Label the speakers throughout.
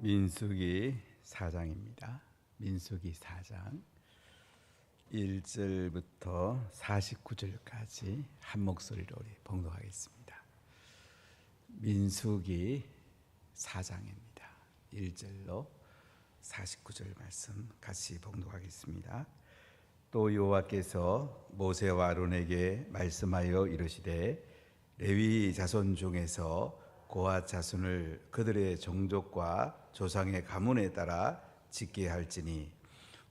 Speaker 1: 민수기 4장입니다. 민수기 4장 1절부터 49절까지 한 목소리로 우리 봉독하겠습니다. 민수기 4장입니다. 1절로 49절 말씀 같이 봉독하겠습니다. 또 여호와께서 모세와 아론에게 말씀하여 이르시되 레위 자손 중에서 고핫 자손을 그들의 종족과 조상의 가문에 따라 짓게 할지니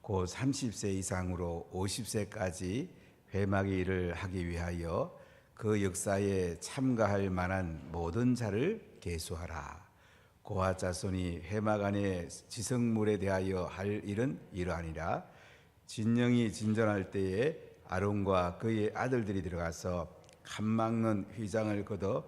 Speaker 1: 곧 30세 이상으로 50세까지 회막의 일을 하기 위하여 그 역사에 참가할 만한 모든 자를 계수하라. 고핫 자손이 회막 안에 지성물에 대하여 할 일은 이러하니라. 진영이 진전할 때에 아론과 그의 아들들이 들어가서 칸 막는 휘장을 걷어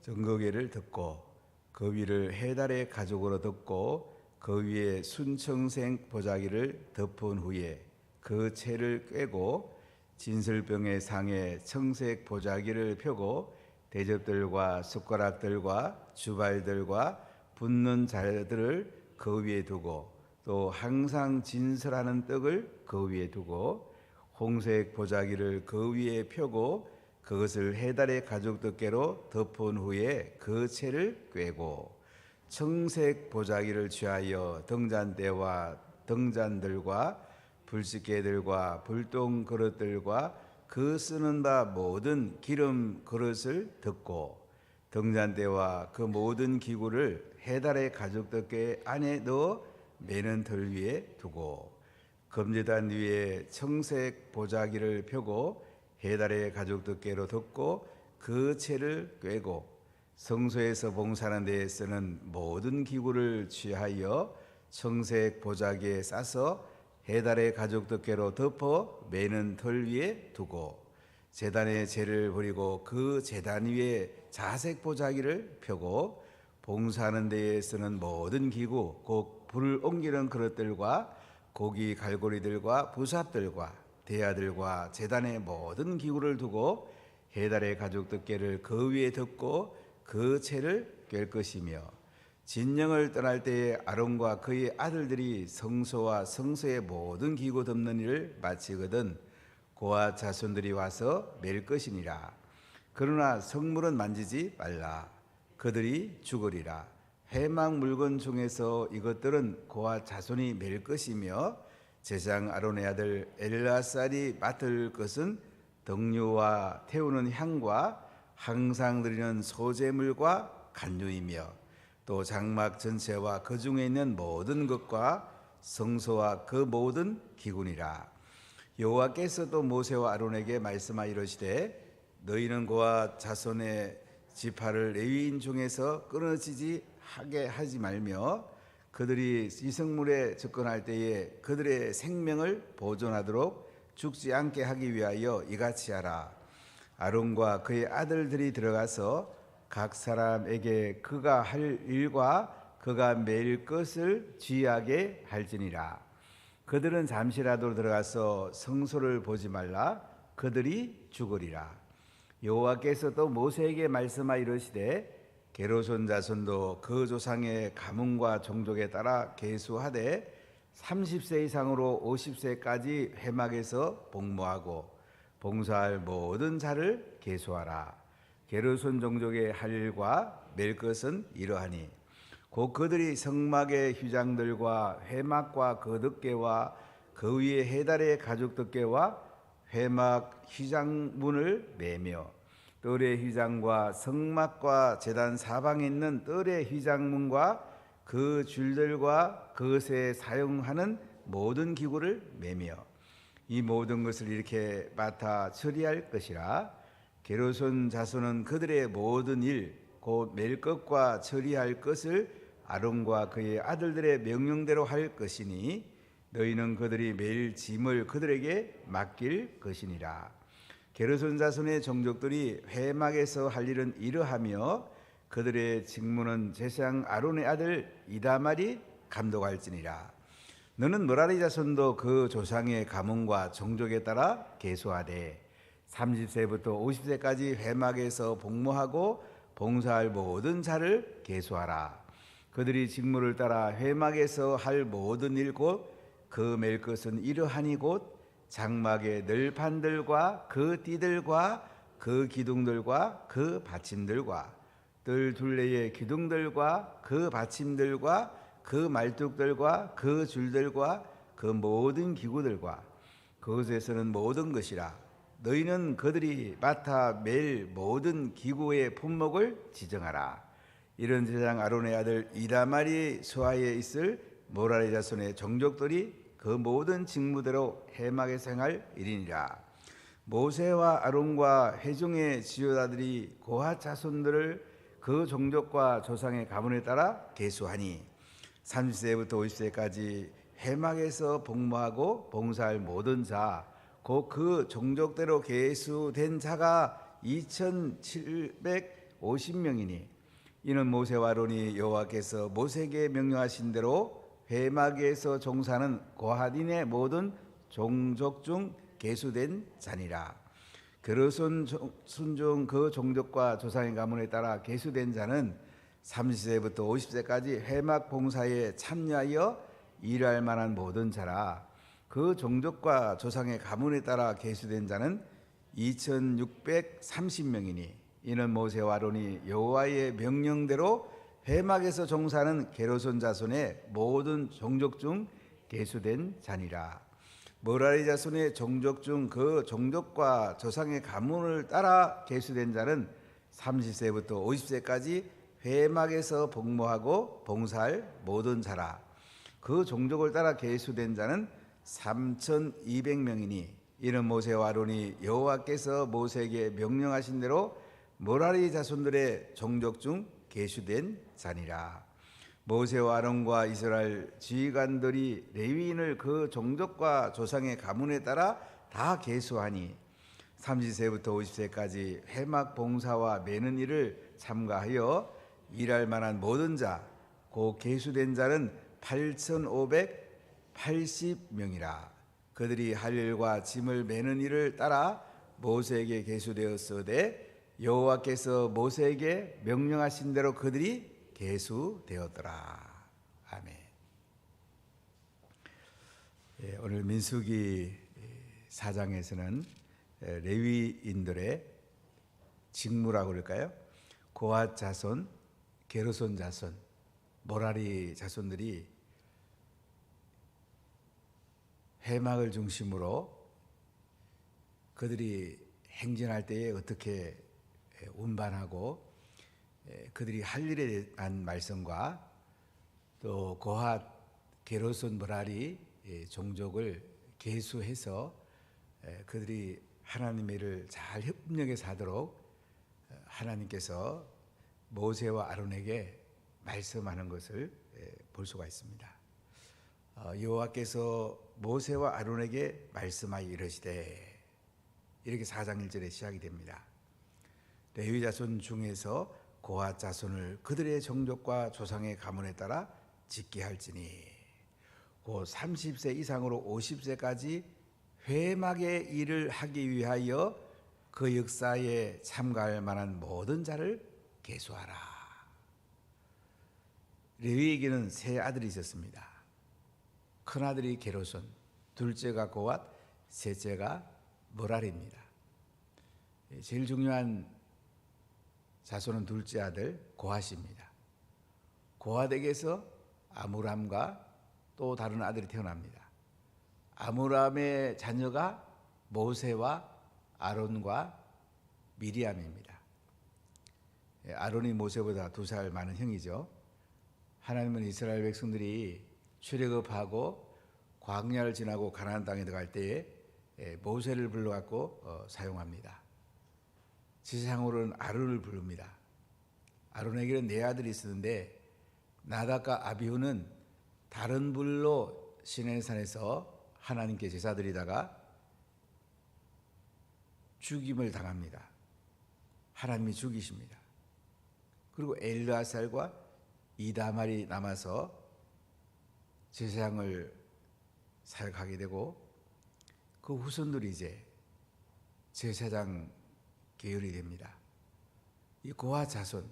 Speaker 1: 정거개를 덮고 그 위를 해달의 가죽으로 덮고 그 위에 순청색 보자기를 덮은 후에 그 채를 꿰고 진설병의 상에 청색 보자기를 펴고 대접들과 숟가락들과 주발들과 붓는 자들을 그 위에 두고 또 항상 진설하는 떡을 그 위에 두고 홍색 보자기를 그 위에 펴고 그것을 해달의 가죽 덮개로 덮은 후에 그 채를 꿰고 청색 보자기를 취하여 등잔대와 등잔들과 불식개들과 불똥 그릇들과 그 쓰는 바 모든 기름 그릇을 덮고 등잔대와 그 모든 기구를 해달의 가죽 덮개 안에 넣어 매는 털 위에 두고 금제단 위에 청색 보자기를 펴고 해달의 가죽 덮개로 덮고 그 채를 꿰고 성소에서 봉사하는 데에 쓰는 모든 기구를 취하여 청색 보자기에 싸서 해달의 가죽 덮개로 덮어 매는 털 위에 두고 제단에 재를 버리고 그 제단 위에 자색 보자기를 펴고 봉사하는 데에 쓰는 모든 기구 곧 불을 옮기는 그릇들과 고기 갈고리들과 부삽들과 대야들과 제단의 모든 기구를 두고 해달의 가죽 덮개를 그 위에 덮고 그 채를 꿰 것이며 진영을 떠날 때에 아론과 그의 아들들이 성소와 성소의 모든 기구 덮는 일을 마치거든 고핫 자손들이 와서 맬 것이니라. 그러나 성물은 만지지 말라. 그들이 죽으리라. 회막 물건 중에서 이것들은 고핫 자손이 맬 것이며 제사장 아론의 아들 엘르아살이 맡을 것은 등류와 태우는 향과 항상 드리는 소제물과 간류이며 또 장막 전체와 그 중에 있는 모든 것과 성소와 그 모든 기구니라. 여호와께서 또 모세와 아론에게 말씀하여 이르시되 너희는 고핫 자손의 지파를 레위인 중에서 끊어지지 하게 하지 말며 그들이 이성물에 접근할 때에 그들의 생명을 보존하도록 죽지 않게 하기 위하여 이같이 하라. 아론과 그의 아들들이 들어가서 각 사람에게 그가 할 일과 그가 매일 것을 주의하게 할지니라. 그들은 잠시라도 들어가서 성소를 보지 말라. 그들이 죽으리라. 여호와께서 또 모세에게 말씀하여 이르시되 게르손 자손도 그 조상의 가문과 종족에 따라 계수하되 30세 이상으로 50세까지 회막에서 복무하고 봉사할 모든 자를 계수하라. 게르손 종족의 할 일과 맬 것은 이러하니 곧 그들이 성막의 휘장들과 회막과 그 덮개와 그 위에 해달의 가죽 덮개와 회막 휘장문을 매며 뜰의 휘장과 성막과 제단 사방에 있는 뜰의 휘장문과 그 줄들과 그것에 사용하는 모든 기구를 매며 이 모든 것을 이렇게 맡아 처리할 것이라. 게르손 자손은 그들의 모든 일 곧 맬 것과 처리할 것을 아론과 그의 아들들의 명령대로 할 것이니 너희는 그들이 매일 짐을 그들에게 맡길 것이니라. 게르손 자손의 종족들이 회막에서 할 일은 이러하며 그들의 직무는 제사장 아론의 아들 이다말이 감독할지니라. 너는 므라리 자손도 그 조상의 가문과 종족에 따라 계수하되 30세부터 50세까지 회막에서 복무하고 봉사할 모든 자를 계수하라. 그들이 직무를 따라 회막에서 할 모든 일 곧 그 맬 것은 이러하니 곧 장막의 늘판들과 그 띠들과 그 기둥들과 그 받침들과 뜰 둘레의 기둥들과 그 받침들과 그 말뚝들과 그 줄들과 그 모든 기구들과 그것에서는 모든 것이라. 너희는 그들이 맡아 맬 모든 기구의 품목을 지정하라. 이런 제사장 아론의 아들 이다말이 수하에 있을 모라리 자손의 종족들이 그 모든 직무대로 회막에서 행할 일이니라. 모세와 아론과 회중의 지도자들이 고핫 자손들을 그 종족과 조상의 가문에 따라 계수하니 30세부터 50세까지 회막에서 복무하고 봉사할 모든 자, 곧 그 종족대로 계수된 자가 2,750명이니 이는 모세와 아론이 여호와께서 모세에게 명령하신 대로 회막에서 종사하는 고핫인의 모든 종족 중 계수된 자니라. 그릇은 순종 그 종족과 조상의 가문에 따라 계수된 자는 30세부터 50세까지 회막 봉사에 참여하여 일할 만한 모든 자라. 그 종족과 조상의 가문에 따라 계수된 자는 2,630명이니 이는 모세와 아론이 여호와의 명령대로 회막에서 종사하는 게르손 자손의 모든 종족 중 계수된 자니라. 모라리 자손의 종족 중 그 종족과 조상의 가문을 따라 계수된 자는 30세부터 50세까지 회막에서 복무하고 봉사할 모든 자라. 그 종족을 따라 계수된 자는 3,200명이니 이는 모세와 아론이 여호와께서 모세에게 명령하신 대로 모라리 자손들의 종족 중 계수된 자니라. 모세와 아론과 이스라엘 지휘관들이 레위인을 그 종족과 조상의 가문에 따라 다 계수하니 30세부터 50세까지 회막 봉사와 매는 일을 참가하여 일할 만한 모든 자, 곧 계수된 자는 8,580명이라. 그들이 할 일과 짐을 매는 일을 따라 모세에게 계수되었으되 여호와께서 모세에게 명령하신 대로 그들이 계수되었더라. 아멘. 오늘 민수기 4장에서는 레위인들의 직무라고 그럴까요? 고핫 자손, 게르손 자손, 모라리 자손들이 회막을 중심으로 그들이 행진할 때에 어떻게 운반하고 그들이 할 일에 대한 말씀과 또 고핫 게르손 모라리 종족을 계수해서 그들이 하나님의 일을 잘 협력해서 하도록 하나님께서 모세와 아론에게 말씀하는 것을 볼 수가 있습니다. 여호와께서 모세와 아론에게 말씀하여 이르시되, 이렇게 4장 1절에 시작이 됩니다. 레위 자손 중에서 고핫 자손을 그들의 종족과 조상의 가문에 따라 짓게 할지니, 곧 30세 이상으로 50세까지 회막의 일을 하기 위하여 그 역사에 참가할 만한 모든 자를 계수하라. 레위에게는 세 아들이 있었습니다. 큰 아들이 게르손, 둘째가 고핫, 셋째가 모라리입니다. 제일 중요한 자손은 둘째 아들 고핫입니다. 고핫에게서 아므람과 또 다른 아들이 태어납니다. 아므람의 자녀가 모세와 아론과 미리암입니다. 아론이 모세보다 2살 많은 형이죠. 하나님은 이스라엘 백성들이 출애굽하고 광야를 지나고 가나안 땅에 들어갈 때에 모세를 불러갖고 사용합니다. 지상으로는 아론을 부릅니다. 아론에게는 4아들이 있었는데 나답과 아비후는 다른 불로 시내산에서 하나님께 제사드리다가 죽임을 당합니다. 하나님이 죽이십니다. 그리고 엘르아살과 이다말이 남아서 제사장을 사역하게 되고, 그 후손들이 이제 제사장 계열이 됩니다. 이 고핫 자손은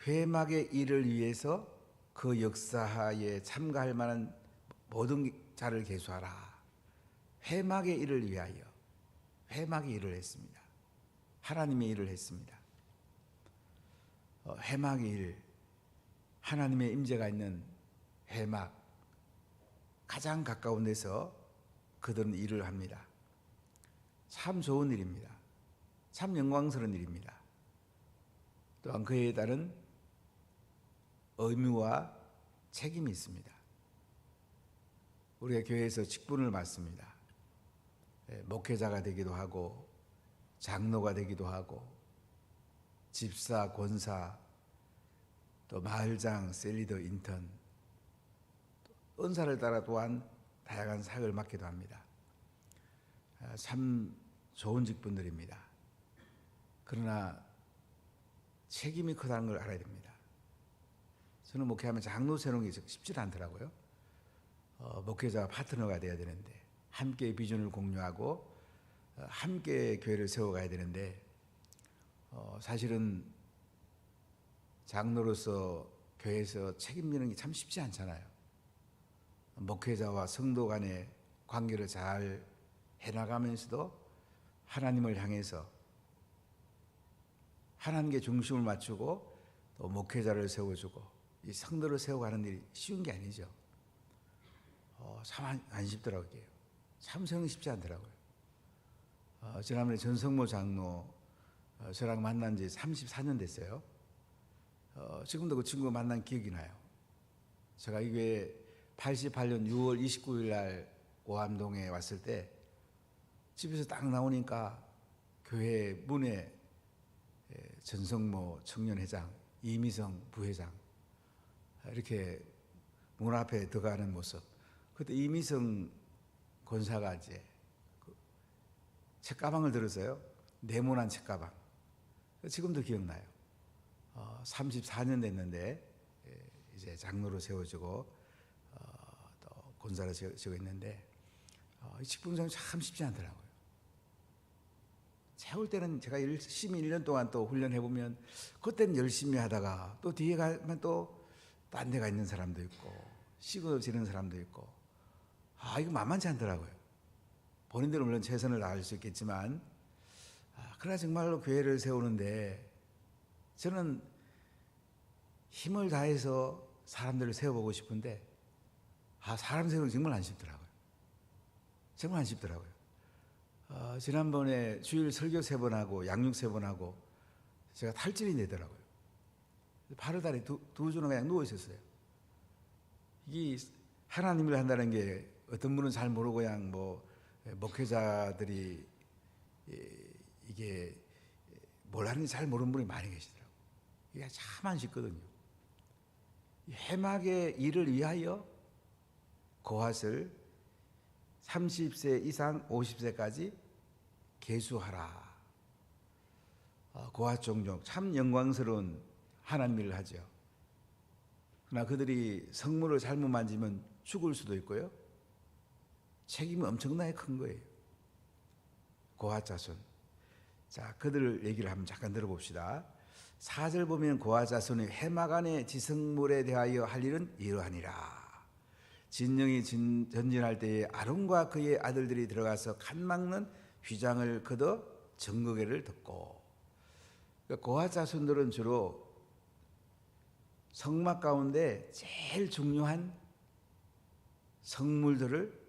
Speaker 1: 회막의 일을 위해서 그 역사에 참가할 만한 모든 자를 계수하라. 회막의 일을 위하여 회막의 일을 했습니다. 하나님의 일을 했습니다. 회막의 일, 하나님의 임재가 있는 회막, 가장 가까운 데서 그들은 일을 합니다. 참 좋은 일입니다. 참 영광스러운 일입니다. 또한 그에 따른 의무와 책임이 있습니다. 우리가 교회에서 직분을 맡습니다. 목회자가 되기도 하고 장로가 되기도 하고 집사, 권사, 또 마을장, 셀리더, 인턴, 은사를 따라 또한 다양한 사역을 맡기도 합니다. 참 좋은 직분들입니다. 그러나 책임이 크다는 걸 알아야 됩니다. 저는 목회하면 장로 세우는 게 쉽지 않더라고요. 목회자와 파트너가 돼야 되는데, 함께 비전을 공유하고 함께 교회를 세워가야 되는데, 사실은 장로로서 교회에서 책임지는 게 참 쉽지 않잖아요. 목회자와 성도 간의 관계를 잘 해나가면서도 하나님을 향해서 하나님께 중심을 맞추고 또 목회자를 세워주고 이 성도를 세워가는 일이 쉬운 게 아니죠. 참 안 쉽더라고요. 참 세우는 게 쉽지 않더라고요. 지난번에 전성모 장로 저랑 만난 지 34년 됐어요. 지금도 그 친구 만난 기억이 나요. 제가 이 교회 88년 6월 29일 날 오암동에 왔을 때 집에서 딱 나오니까 교회 문에 전성모 청년회장, 이미성 부회장 이렇게 문 앞에 들어가는 모습. 그때 이미성 권사가 이제 책가방을 들었어요. 네모난 책가방. 지금도 기억나요. 34년 됐는데 이제 장로로 세워지고 또 권사로 세워지고 있는데 이 직분상이 참 쉽지 않더라고요. 세울 때는 제가 열심히 1년 동안 또 훈련해보면 그때는 열심히 하다가 또 뒤에 가면 또 딴 데가 있는 사람도 있고 시끄러지는 사람도 있고 이거 만만치 않더라고요. 본인들은 물론 최선을 다할 수 있겠지만 그러나 정말로 교회를 세우는데 저는 힘을 다해서 사람들을 세워보고 싶은데 사람 세우는 게 정말 안 쉽더라고요. 정말 안 쉽더라고요. 지난번에 주일 설교 3번 하고 양육 3번 하고 제가 탈진이 되더라고요. 바르다리 두 주는 그냥 누워 있었어요. 이게 하나님을 한다는 게 어떤 분은 잘 모르고 그냥 목회자들이 이게 뭘 하는지 잘 모르는 분이 많이 계시더라고요. 이게 참 안 쉽거든요. 회막의 일을 위하여 고핫을 30세 이상 50세까지 계수하라. 고핫 종족 참 영광스러운 하나님 일을 하죠. 그러나 그들이 성물을 잘못 만지면 죽을 수도 있고요. 책임이 엄청나게 큰 거예요. 고핫 자손. 자, 그들 얘기를 한번 잠깐 들어봅시다. 4절 보면 고핫 자손이 회막 안의 지성물에 대하여 할 일은 이러하니라. 진영이 전진할 때에 아론과 그의 아들들이 들어가서 칸 막는 휘장을 걷어 정거계를 덮고. 그러니까 고핫 자손들은 주로 성막 가운데 제일 중요한 성물들을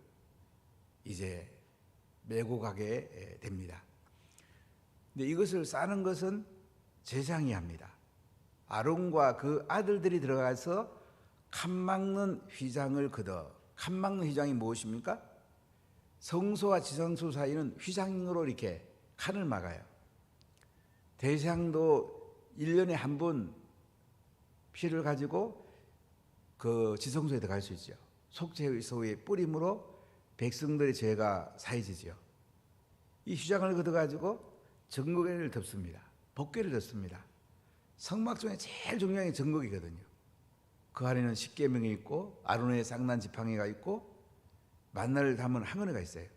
Speaker 1: 이제 메고 가게 됩니다. 근데 이것을 싸는 것은 제사장이 합니다. 아론과 그 아들들이 들어가서 칸 막는 휘장을 걷어. 칸 막는 휘장이 무엇입니까? 성소와 지성소 사이는 휘장으로 이렇게 칸을 막아요. 대제사장도 1년에 한 번 피를 가지고 그 지성소에 들어갈 수 있죠. 속죄소의 뿌림으로 백성들의 죄가 사해지죠. 이 휘장을 걷어가지고 정거계를 덮습니다. 법궤를 덮습니다. 성막 중에 제일 중요한 게 정거계거든요. 그 안에는 십계명이 있고 아론의 쌍난 지팡이가 있고 만나를 담은 항은회가 있어요.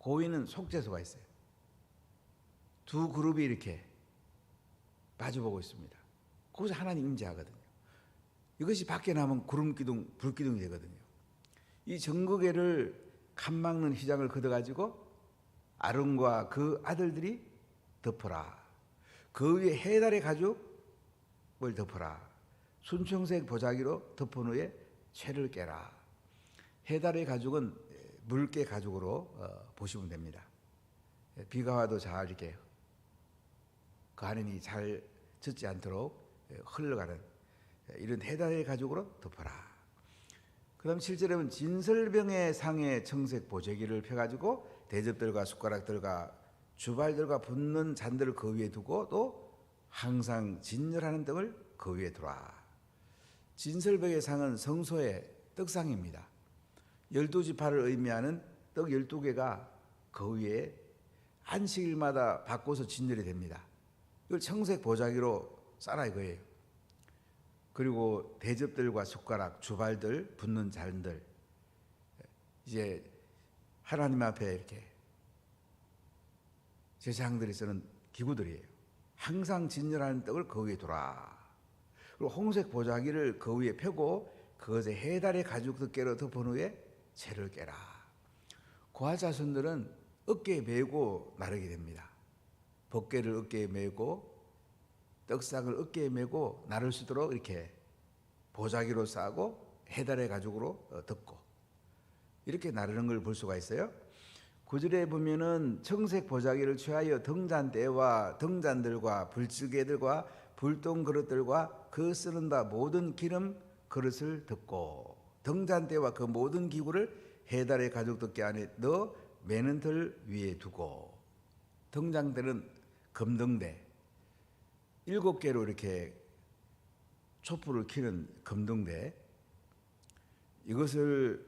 Speaker 1: 그 위에는 속죄소가 있어요. 두 그룹이 이렇게 마주보고 있습니다. 거기서 하나님 임재하거든요. 이것이 밖에 나면 구름기둥, 불기둥이 되거든요. 이 정거계를 칸막는 휘장을 걷어가지고 아론과 그 아들들이 덮어라. 그 위에 해달의 가죽을 덮어라. 순청색 보자기로 덮은 후에 채를 깨라. 해달의 가죽은 물개 가죽으로 보시면 됩니다. 비가 와도 잘 이렇게 그 안이 잘 젖지 않도록 흘러가는 이런 해달의 가죽으로 덮어라. 그 다음 7절에는 진설병의 상에 청색 보재기를 펴가지고 대접들과 숟가락들과 주발들과 붓는 잔들을 그 위에 두고 또 항상 진열하는 떡을 그 위에 두라. 진설병의 상은 성소의 떡상입니다. 12지파를 의미하는 떡 12개가 그 위에 안식일마다 바꿔서 진열이 됩니다. 이걸 청색 보자기로 싸라 이거예요. 그리고 대접들과 숟가락, 주발들, 붓는 잔들, 이제 하나님 앞에 이렇게 제사장들이 쓰는 기구들이에요. 항상 진열하는 떡을 그 위에 두라. 그리고 홍색 보자기를 그 위에 펴고 그것에 해달의 가죽 덮개로 덮은 후에 채를 깨라. 고아 자손들은 어깨에 메고 나르게 됩니다. 법궤를 어깨에 메고 떡상을 어깨에 메고 나를 수 있도록 이렇게 보자기로 싸고 해달의 가죽으로 덮고 이렇게 나르는 걸 볼 수가 있어요. 9절에 보면은 청색 보자기를 취하여 등잔대와 등잔들과 불질개들과 불똥 그릇들과 그 쓰는다 모든 기름 그릇을 덮고 등잔대와 그 모든 기구를 해달의 가죽 덮개 안에 넣어 매는 틀 위에 두고 등잔대는 금등대 7개로 이렇게 촛불을 켜는 금등대 이것을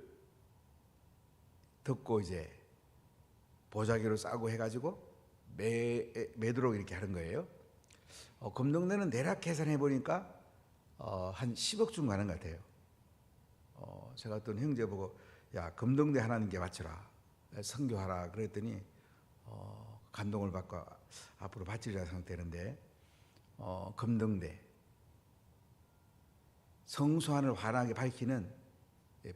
Speaker 1: 덮고 이제 보자기로 싸고 해가지고 매도록 이렇게 하는 거예요. 금등대는 대략 계산해 보니까 한 10억 쯤 가는 것 같아요. 제가 어떤 형제 보고 야 금등대 하나님 께 바쳐라 선교하라 그랬더니 감동을 받고 앞으로 바치리라 생각되는데 금등대 성소안을 환하게 밝히는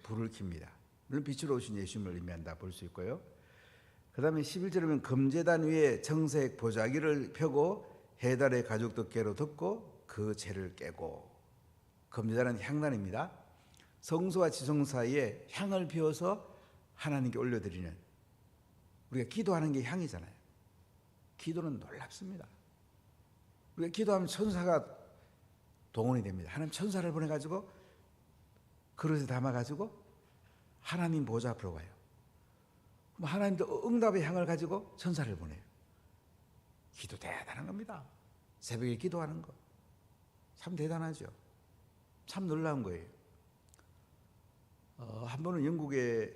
Speaker 1: 불을 켭니다. 물론 빛으로 오신 예수님을 의미한다 볼 수 있고요. 그 다음에 11절에 보면 금제단 위에 청색 보자기를 펴고 해달의 가죽 덮개로 덮고 그 채를 깨고 금제단은 향단입니다. 성소와 지성 사이에 향을 피워서 하나님께 올려드리는 우리가 기도하는 게 향이잖아요. 기도는 놀랍습니다. 우리가 기도하면 천사가 동원이 됩니다. 하나님 천사를 보내가지고 그릇에 담아가지고 하나님 보좌 앞으로 가요. 그럼 하나님도 응답의 향을 가지고 천사를 보내요. 기도 대단한 겁니다. 새벽에 기도하는 거 참 대단하죠. 참 놀라운 거예요. 한 번은 영국의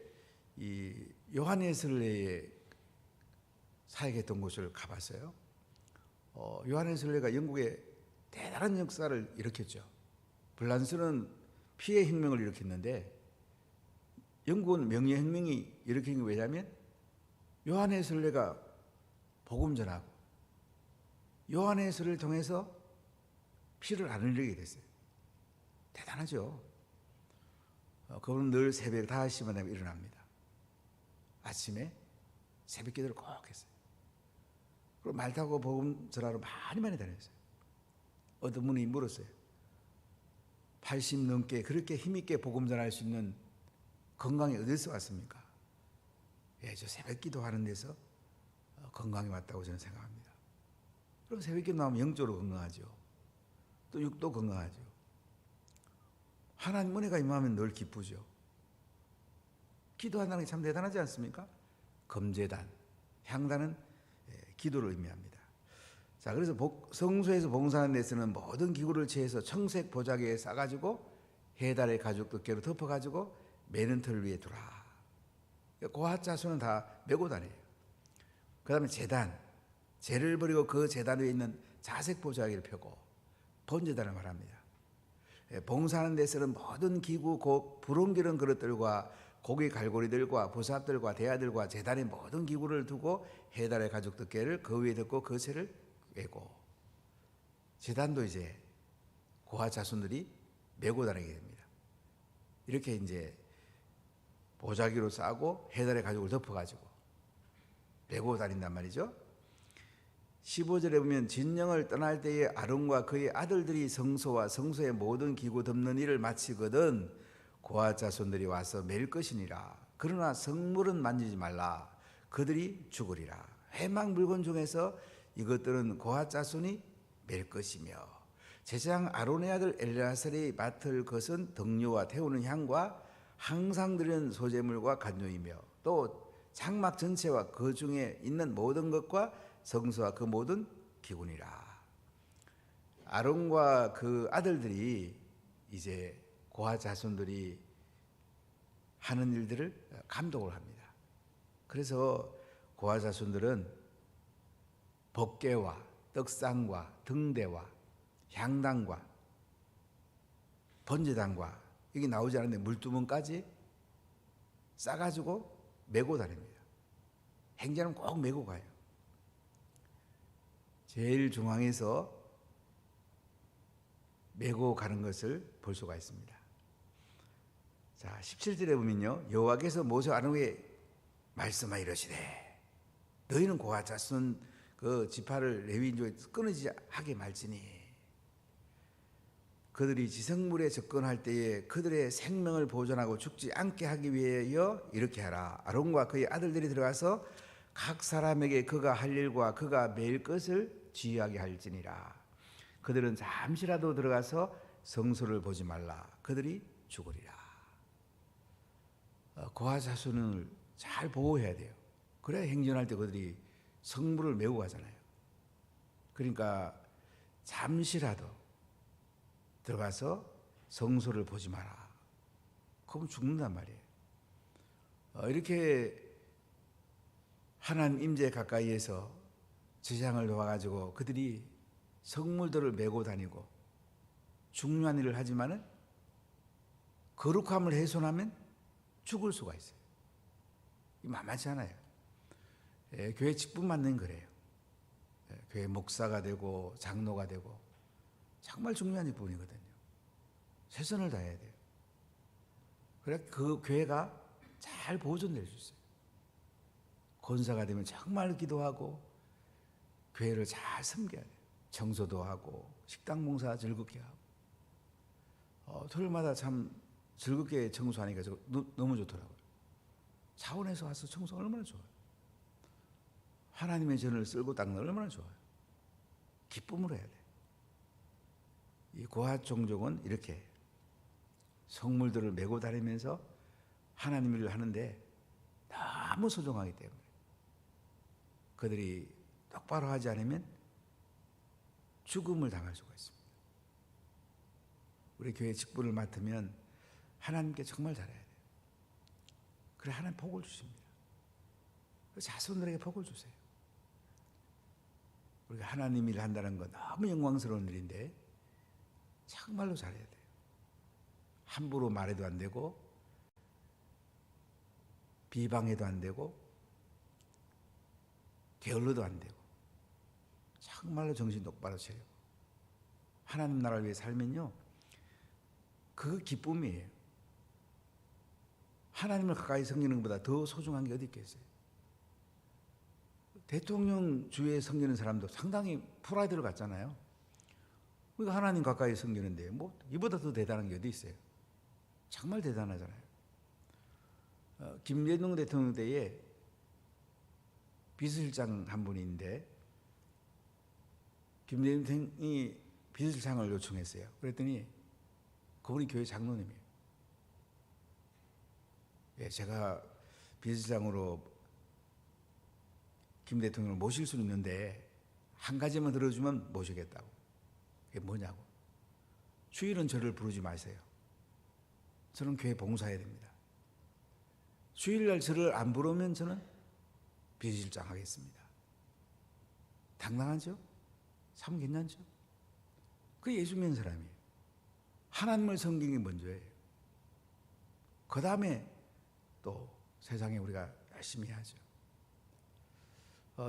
Speaker 1: 이 요한웨슬레의 사역했던 곳을 가봤어요. 요한웨슬레가 영국의 대단한 역사를 일으켰죠. 불란서는 피해 혁명을 일으켰는데 영국은 명예혁명이 일으킨 게 왜냐하면 요한웨슬레가 복음 전하고 요한웨슬레를 통해서 피를 안 흘리게 됐어요. 대단하죠. 그분은 늘 새벽 5시만 되면 일어납니다. 아침에 새벽 기도를 꼭 했어요. 그리고 말 타고 복음 전하러 많이 다녔어요. 어떤 분이 물었어요. 80 넘게 그렇게 힘있게 복음 전할 수 있는 건강이 어디서 왔습니까? 예, 저 새벽 기도하는 데서 건강이 왔다고 저는 생각합니다. 그럼 새벽 기도 나오면 영적으로 건강하죠. 또 육도 건강하죠. 하나님 은혜가 임하면 늘 기쁘죠. 기도한다는 게 참 대단하지 않습니까? 금제단, 향단은 기도를 의미합니다. 자, 그래서 성소에서 봉사하는 데서는 모든 기구를 취해서 청색 보자기에 싸가지고 해달의 가죽 덮개로 덮어가지고 매는 틀 위에 두라. 고아 자손은 다 메고 다녀요. 그 다음에 제단, 제를 버리고 그 제단 위에 있는 자색 보자기를 펴고 번제단을 말합니다. 봉사하는 데서는 모든 기구, 불 옮기는 그릇들과 고기 갈고리들과 부삽들과 대야들과 제단의 모든 기구를 두고 해달의 가죽 덮개를 그 위에 덮고 그 채를 꿰고 제단도 이제 고아 자손들이 메고 다니게 됩니다. 이렇게 이제 보자기로 싸고 해달의 가죽을 덮어가지고 메고 다닌단 말이죠. 15절에 보면 진영을 떠날 때에 아론과 그의 아들들이 성소와 성소의 모든 기구 덮는 일을 마치거든 고아 자손들이 와서 맬 것이니라. 그러나 성물은 만지지 말라. 그들이 죽으리라. 회막 물건 중에서 이것들은 고아 자손이 맬 것이며 제사장 아론의 아들 엘레아살이 맡을 것은 등료와 태우는 향과 항상 드리는 소제물과 간료이며 또 장막 전체와 그 중에 있는 모든 것과 성소와 그 모든 기구니라. 아론과 그 아들들이 이제 고아 자손들이 하는 일들을 감독을 합니다. 그래서 고아 자손들은 법궤와 떡상과 등대와 향단과 번제단과 이게 나오지 않는데 물두멍까지 싸가지고 메고 다닙니다. 행자는 꼭 메고 가요. 제일 중앙에서 메고 가는 것을 볼 수가 있습니다. 자, 17절에 보면요. 여호와께서 모세와 아론에게 말씀하여 이르시되 너희는 고아 자손 그 지파를 레위인족에서 끊어지지 하게 말지니 그들이 지성물에 접근할 때에 그들의 생명을 보존하고 죽지 않게 하기 위하여 이렇게 하라. 아론과 그의 아들들이 들어가서 각 사람에게 그가 할 일과 그가 매일 것을 지휘하게 할지니라. 그들은 잠시라도 들어가서 성소를 보지 말라. 그들이 죽으리라. 고아 자손을 잘 보호해야 돼요. 그래야 행전할 때 그들이 성물을 메고 가잖아요. 그러니까 잠시라도 들어가서 성소를 보지 마라. 그러면 죽는단 말이에요. 이렇게 하나님 임재 가까이에서 제사장을 도와가지고 그들이 성물들을 메고 다니고 중요한 일을 하지만은 거룩함을 훼손하면 죽을 수가 있어요. 만만치 않아요. 교회 직분 맡는 그래요. 교회 목사가 되고 장로가 되고 정말 중요한 직분이거든요. 최선을 다해야 돼요. 그래 그 교회가 잘 보존될 수 있어요. 권사가 되면 정말 기도하고 교회를 잘 섬겨야 돼요. 청소도 하고 식당 봉사 즐겁게 하고 토요일마다 참 즐겁게 청소하니까 너무 좋더라고요. 차원에서 와서 청소 얼마나 좋아요. 하나님의 전을 쓸고 닦는 얼마나 좋아요. 기쁨으로 해야 돼요. 이 고아 종족은 이렇게 성물들을 메고 다니면서 하나님 일을 하는데 너무 소중하기 때문에 그들이 똑바로 하지 않으면 죽음을 당할 수가 있습니다. 우리 교회 직분을 맡으면 하나님께 정말 잘해야 돼요. 그래 하나님 복을 주십니다. 자손들에게 복을 주세요. 우리가 하나님 일을 한다는 건 너무 영광스러운 일인데 정말로 잘해야 돼요. 함부로 말해도 안 되고 비방해도 안 되고 게을러도 안 되고 정말로 정신 똑바로 차리고 하나님 나라를 위해 살면요 그 기쁨이에요. 하나님을 가까이 섬기는 것보다 더 소중한 게 어디 있겠어요. 대통령 주위에 섬기는 사람도 상당히 프라이드를 갖잖아요. 우리가 하나님 가까이 섬기는데 뭐 이보다 더 대단한 게 어디 있어요. 정말 대단하잖아요. 김대중 대통령 때에 비서실장 한 분이 있는데 김대중이 비서실장을 요청했어요. 그랬더니 그분이 교회 장로님이에요. 예, 제가 비서실장으로 김 대통령을 모실 수는 있는데 한 가지만 들어주면 모시겠다고. 그게 뭐냐고. 주일은 저를 부르지 마세요. 저는 교회 봉사해야 됩니다. 주일날 저를 안 부르면 저는 비서실장 하겠습니다. 당당하죠? 참 괜찮죠? 그 예수 믿는 사람이에요. 하나님을 섬기는 게 먼저예요. 그 다음에 또 세상에 우리가 열심히 해야죠.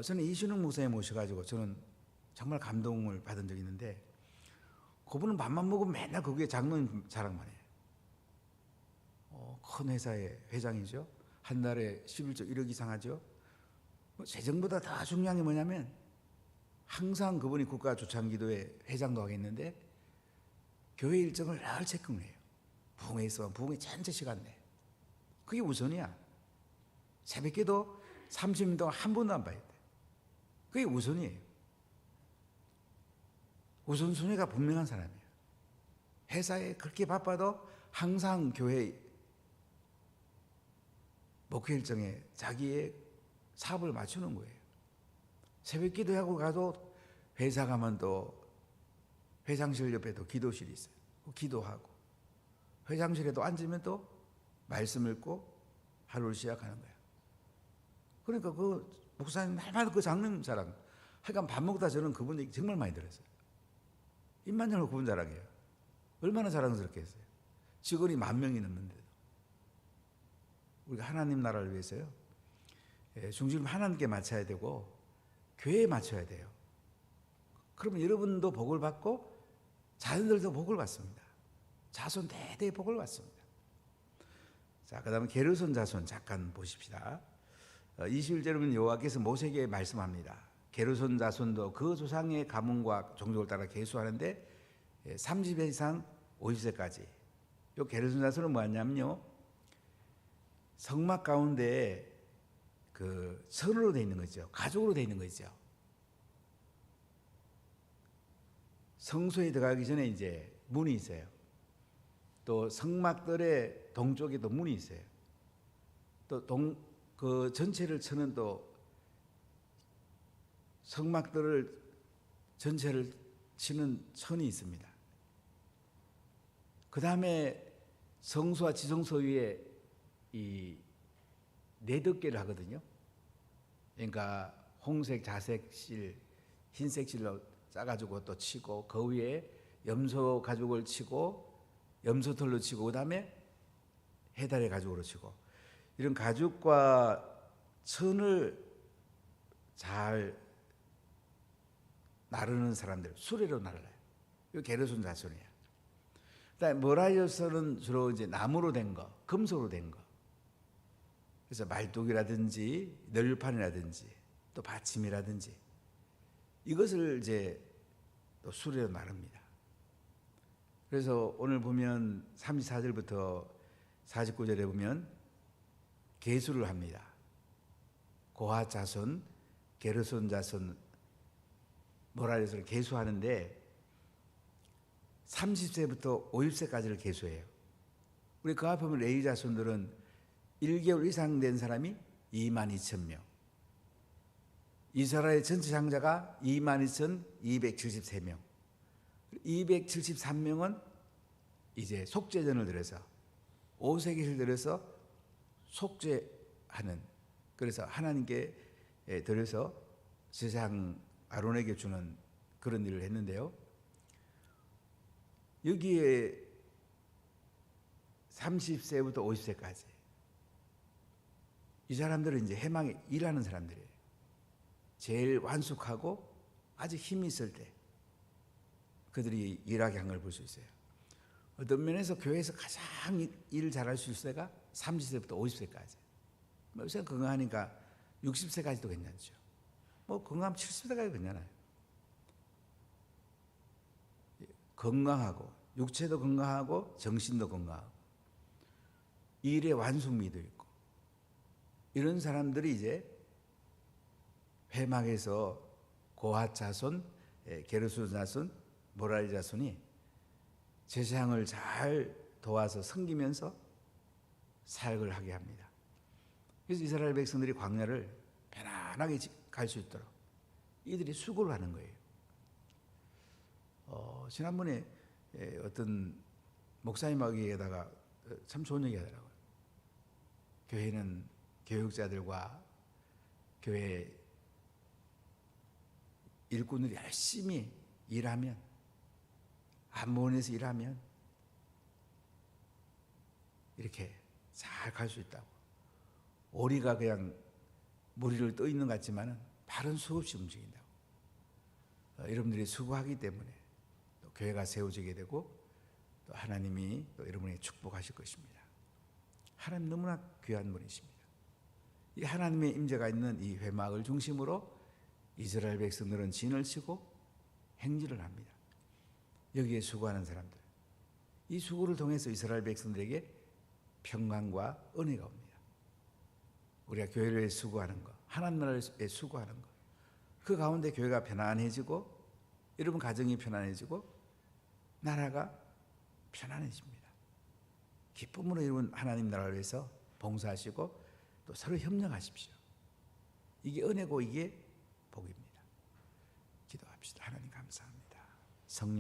Speaker 1: 저는 이신웅 목사님 모셔가지고 저는 정말 감동을 받은 적이 있는데 그분은 밥만 먹으면 맨날 거기에 장로님 자랑만 해요. 큰 회사의 회장이죠. 한 달에 11조 1억 이상 하죠. 재정보다 더 중요한 게 뭐냐면 항상 그분이 국가조창기도회 회장도 하겠는데 교회 일정을 늘 체크를 해요. 부흥회 있으면 부흥회 전체 시간 내. 그게 우선이야. 새벽기도 30분 동안 한 번도 안 봐야 돼. 그게 우선이에요. 우선순위가 분명한 사람이에요. 회사에 그렇게 바빠도 항상 교회 목회 일정에 자기의 사업을 맞추는 거예요. 새벽 기도하고 가도 회사 가면 또 회장실 옆에도 기도실이 있어요. 기도하고 회장실에도 앉으면 또 말씀 읽고 하루를 시작하는 거예요. 그러니까 그 목사님 날마다 그 장로님 자랑. 하여간 밥 먹다 저는 그분 얘기 정말 많이 들었어요. 입만 열고 그분 자랑해요. 얼마나 자랑스럽겠어요. 직원이 10,000명이 넘는데도. 우리가 하나님 나라를 위해서요. 중심 하나님께 맞춰야 되고 교회에 맞춰야 돼요. 그러면 여러분도 복을 받고 자손들도 복을 받습니다. 자손 대대의 복을 받습니다. 자, 그 다음에 게르손 자손 잠깐 보십시다. 21절은 여호와께서 모세에게 말씀합니다. 게르손 자손도 그 조상의 가문과 종족을 따라 계수하는데 30세 이상 50세까지. 요 게르손 자손은 뭐냐면요. 성막 가운데 그 선으로 되어 있는 거죠. 가족으로 되어 있는 거죠. 성소에 들어가기 전에 이제 문이 있어요. 또 성막들의 동쪽에도 문이 있어요. 또 그 전체를 쳐는 또 성막들을 전체를 치는 천이 있습니다. 그 다음에 성소와 지성소 위에 이 네덕개를 하거든요. 그러니까 홍색, 자색 실, 흰색 실로 짜가지고 또 치고 그 위에 염소 가죽을 치고 염소털로 치고 그 다음에 해달의 가죽으로 치고 이런 가죽과 천을 잘 나르는 사람들 수레로 나르요. 이거 게르손 자손이야. 그다음에 모라이어스는 주로 이제 나무로 된 거, 금속으로 된 거. 그래서 말뚝이라든지 널판이라든지 또 받침이라든지 이것을 이제 또 수레로 나릅니다. 그래서 오늘 보면 34절부터 49절에 보면 계수를 합니다. 고핫 자손, 게르손 자손, 모라리스를 계수하는데 30세부터 50세까지를 계수해요. 우리 그 앞에 보면 레위 자손들은 1개월 이상 된 사람이 22,000명. 이스라엘 전체 장자가 22,273명. 273명은 이제 속죄전을 들여서 5세기를 들여서 속죄하는, 그래서 하나님께 드려서 제사장 아론에게 주는 그런 일을 했는데요. 여기에 30세부터 50세까지 이 사람들은 이제 해망에 일하는 사람들이에요. 제일 완숙하고 아주 힘이 있을 때 그들이 일하게 한 걸 볼 수 있어요. 어떤 면에서 교회에서 가장 일을 잘할 수 있을 때가 30세부터 50세까지. 요새 건강하니까 60세까지도 괜찮죠. 뭐 건강하면 70세까지 괜찮아요. 건강하고 육체도 건강하고 정신도 건강하고 일의 완숙미도 있고 이런 사람들이 이제 회막에서 고핫 자손, 게르손 자손, 모라리 자손이 제사장을 잘 도와서 섬기면서 사역을 하게 합니다. 그래서 이스라엘 백성들이 광야를 편안하게 갈 수 있도록 이들이 수고를 하는 거예요. 지난번에 어떤 목사님에게다가 참 좋은 얘기 하더라고요. 교회는 교육자들과 교회 일꾼들이 열심히 일하면, 안보원에서 일하면 이렇게 잘 갈 수 있다고. 오리가 그냥 머리를 떠 있는 것 같지만은 발은 수없이 움직인다고. 여러분들이 수고하기 때문에 또 교회가 세워지게 되고 또 하나님이 또 여러분에게 축복하실 것입니다. 하나님 너무나 귀한 분이십니다. 이 하나님의 임재가 있는 이 회막을 중심으로 이스라엘 백성들은 진을 치고 행진을 합니다. 여기에 수고하는 사람들, 이 수고를 통해서 이스라엘 백성들에게 평강과 은혜가 옵니다. 우리가 교회를 위해 수고하는 것, 하나님 나라를 위해 수고하는 것, 그 가운데 교회가 편안해지고 여러분 가정이 편안해지고 나라가 편안해집니다. 기쁨으로 여러분 하나님 나라를 위해서 봉사하시고 또 서로 협력하십시오. 이게 은혜고 이게 복입니다. 기도합시다. 하나님 감사합니다. 성령